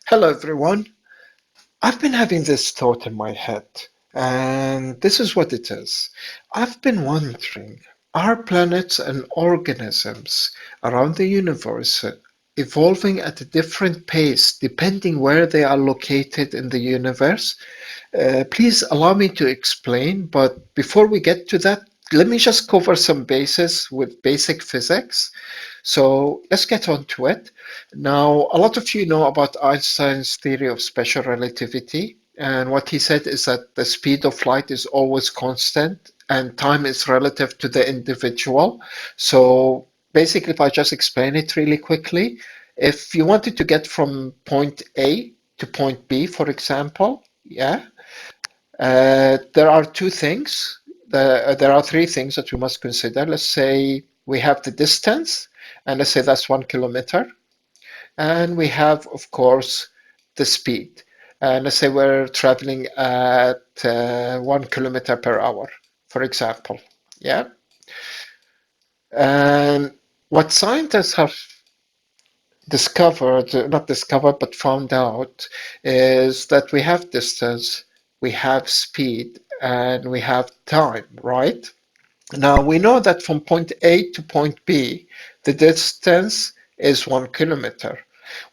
Hello, everyone. I've been having this thought in my head, and this is what it is. I've been wondering, are planets and organisms around the universe evolving at a different pace depending where they are located in the universe? Please allow me to explain, but before we get to that, let me just cover some bases with basic physics. So let's get on to it. Now, a lot of you know about Einstein's theory of special relativity, and what he said is that the speed of light is always constant and time is relative to the individual. So basically, if I just explain it really quickly, if you wanted to get from point A to point B, for example, yeah, there are two things. There are three things that we must consider. Let's say we have the distance, and let's say that's 1 kilometer. And we have, of course, the speed. And let's say we're traveling at 1 kilometer per hour, for example. Yeah. And what scientists have discovered, not discovered, but found out, is that we have distance, we have speed, and we have time, right? Now we know that from point A to point B, the distance is 1 kilometer.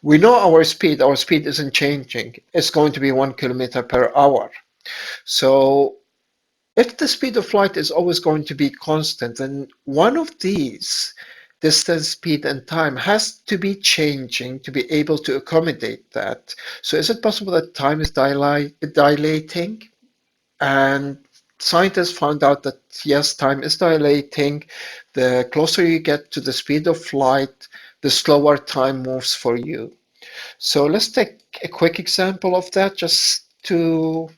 We know our speed isn't changing. It's going to be 1 kilometer per hour. So if the speed of light is always going to be constant, then one of these, distance, speed, and time, has to be changing to be able to accommodate that. So is it possible that time is dilating? And scientists found out that yes, time is dilating. The closer you get to the speed of light, the slower time moves for you. So let's take a quick example of that just to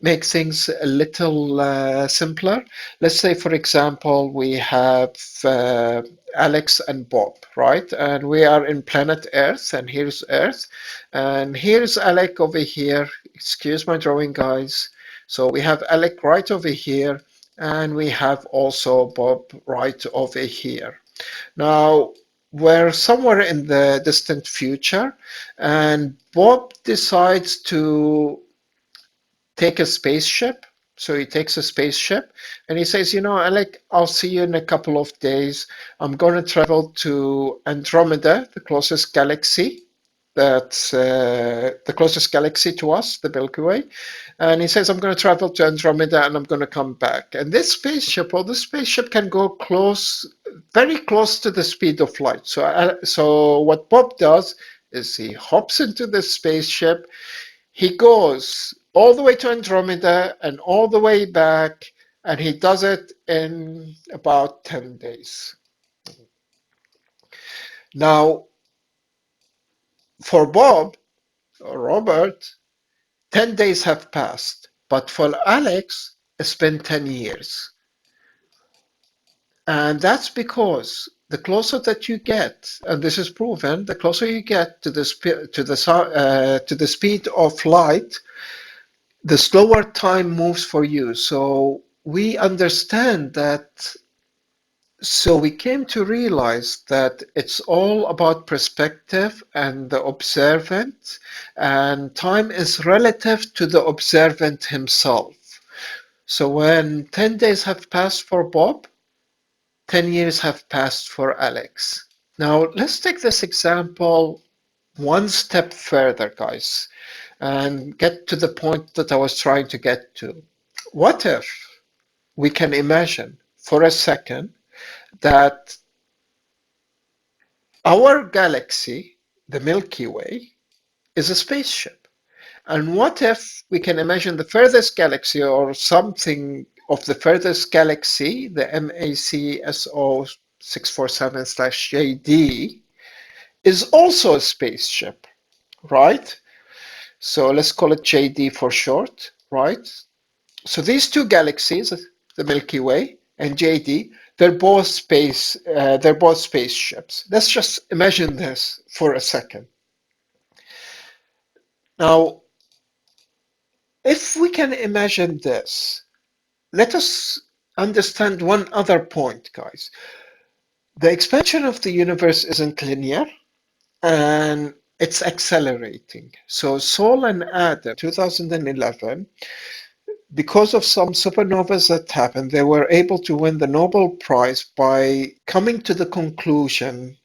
make things a little simpler. Let's say, for example, we have Alex and Bob, right? And we are in planet Earth, and here's Earth, and here's Alec over here. Excuse my drawing, guys. So we have Alec right over here, and we have also Bob right over here. Now, we're somewhere in the distant future, and Bob decides to take a spaceship. So he takes a spaceship and he says, Alec, I'll see you in a couple of days. I'm going to travel to Andromeda, the closest galaxy. That's the closest galaxy to us, the Milky Way. And he says, I'm going to travel to Andromeda and I'm going to come back. And this spaceship can go close, very close to the speed of light. So what Bob does is he hops into the spaceship, he goes all the way to Andromeda and all the way back, and he does it in about 10 days. Now, for Bob, or Robert, 10 days have passed, but for Alex, it's been 10 years. And that's because the closer that you get, and this is proven, the closer you get to the speed of light, the slower time moves for you. So we understand that. So we came to realize that it's all about perspective and the observant, and time is relative to the observant himself. So when 10 days have passed for Bob, 10 years have passed for Alex. Now let's take this example one step further, guys, and get to the point that I was trying to get to. What if we can imagine for a second that our galaxy, the Milky Way, is a spaceship? And what if we can imagine the furthest galaxy or something of the furthest galaxy, the MACSO 647/JD, is also a spaceship, right? So let's call it JD for short, right? So these two galaxies, the Milky Way and JD, they're both spaceships. Let's just imagine this for a second. Now, if we can imagine this, let us understand one other point, guys. The expansion of the universe isn't linear, and It's accelerating. So Sol and Adam, 2011, because of some supernovas that happened, they were able to win the Nobel Prize by coming to the conclusion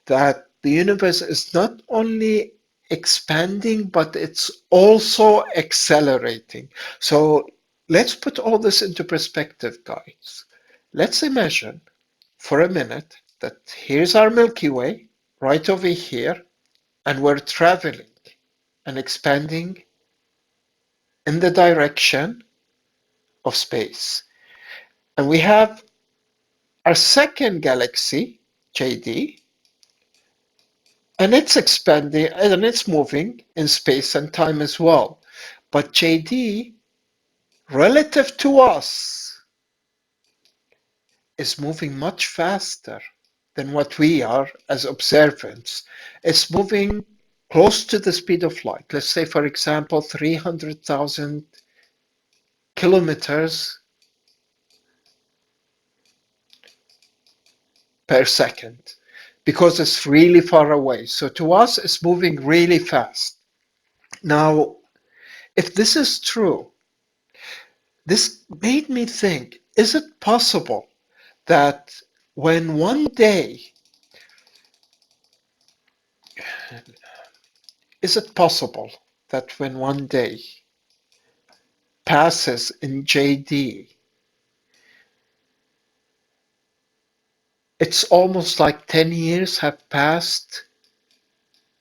that the universe is not only expanding, but it's also accelerating. So let's put all this into perspective, guys. Let's imagine for a minute that here's our Milky Way right over here, and we're traveling and expanding in the direction of space. And we have our second galaxy, JD, and it's expanding and it's moving in space and time as well. But JD, relative to us, is moving much faster than what we are as observants. It's moving close to the speed of light. Let's say, for example, 300,000 kilometers per second because it's really far away. So to us, it's moving really fast. Now, if this is true, this made me think, is it possible that when one day, is it possible that when one day passes in JD, it's almost like 10 years have passed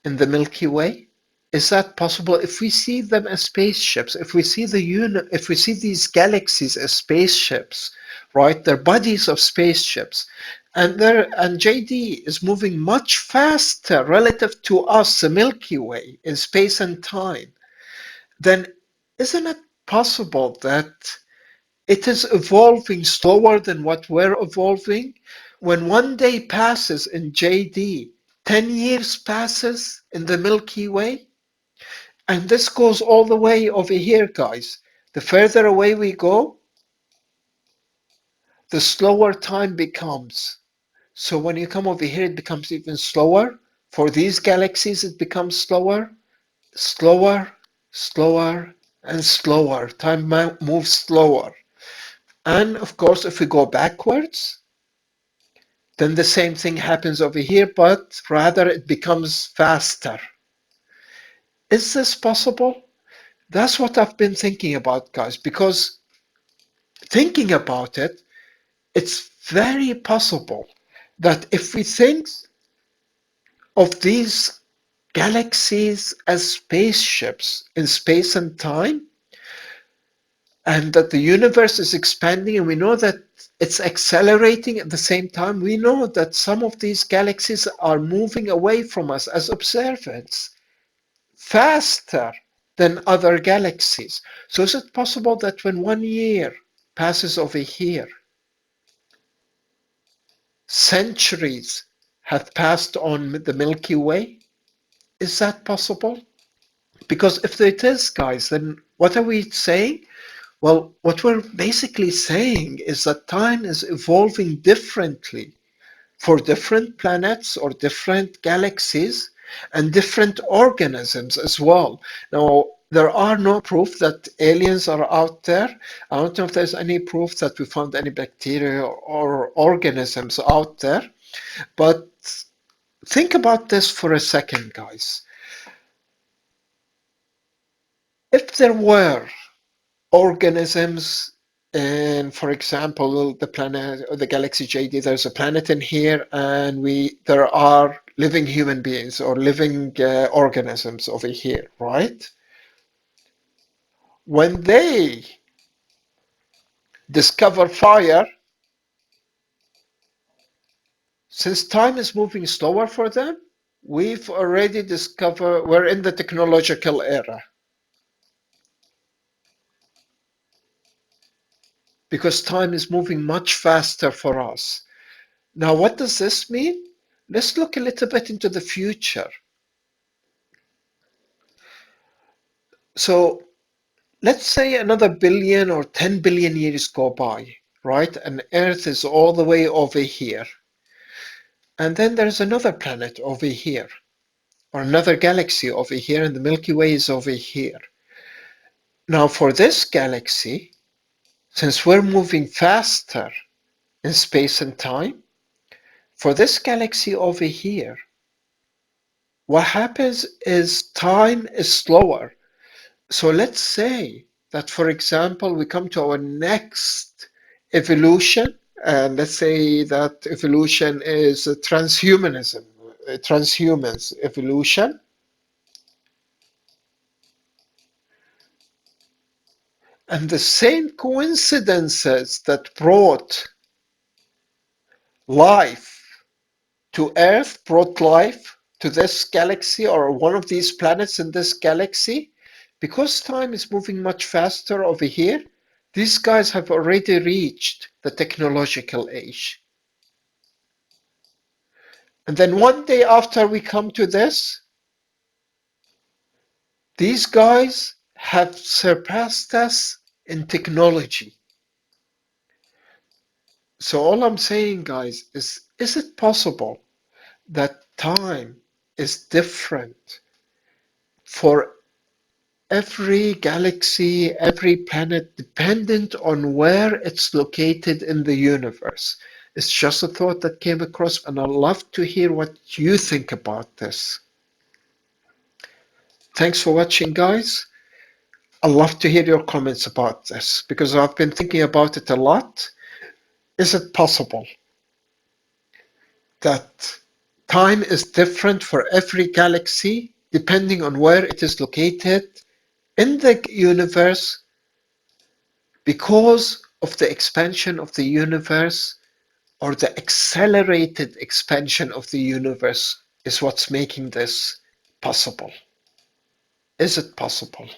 in the Milky Way? Is that possible? If we see them as spaceships, if we see if we see these galaxies as spaceships, right? They're bodies of spaceships, and JD is moving much faster relative to us, the Milky Way, in space and time. Then isn't it possible that it is evolving slower than what we're evolving? When one day passes in JD, 10 years passes in the Milky Way. And this goes all the way over here, guys. The further away we go, the slower time becomes. So when you come over here, it becomes even slower. For these galaxies, it becomes slower, slower, slower, and slower. Time moves slower. And of course, if we go backwards, then the same thing happens over here, but rather it becomes faster. Is this possible? That's what I've been thinking about, guys, because thinking about it, it's very possible that if we think of these galaxies as spaceships in space and time, and that the universe is expanding, and we know that it's accelerating at the same time, we know that some of these galaxies are moving away from us as observers faster than other galaxies. So is it possible that when 1 year passes over here, centuries have passed on the Milky Way? Is that possible? Because if it is, guys, then what are we saying? Well, what we're basically saying is that time is evolving differently for different planets or different galaxies and different organisms as well. Now, there are no proof that aliens are out there. I don't know if there's any proof that we found any bacteria or organisms out there. But think about this for a second, guys. If there were organisms in, for example, the planet or the galaxy JD, there's a planet in here, and there are living human beings or living organisms over here, right? When they discover fire, since time is moving slower for them, we've already discovered we're in the technological era because time is moving much faster for us. Now, what does this mean? Let's look a little bit into the future. So let's say another billion or 10 billion years go by, right? And Earth is all the way over here. And then there's another planet over here. or another galaxy over here, and the Milky Way is over here. Now, for this galaxy, since we're moving faster in space and time, for this galaxy over here, what happens is time is slower. So let's say that, for example, we come to our next evolution, and let's say that evolution is transhumanism, transhumans evolution. And the same coincidences that brought life to Earth brought life to this galaxy or one of these planets in this galaxy. Because time is moving much faster over here, these guys have already reached the technological age. And then one day after we come to this, these guys have surpassed us in technology. So all I'm saying, guys, is it possible that time is different for every galaxy, every planet, dependent on where it's located in the universe? It's just a thought that came across, and I'd love to hear what you think about this. Thanks for watching, guys. I'd love to hear your comments about this because I've been thinking about it a lot. Is it possible that time is different for every galaxy depending on where it is located in the universe because of the expansion of the universe, or the accelerated expansion of the universe is what's making this possible? Is it possible?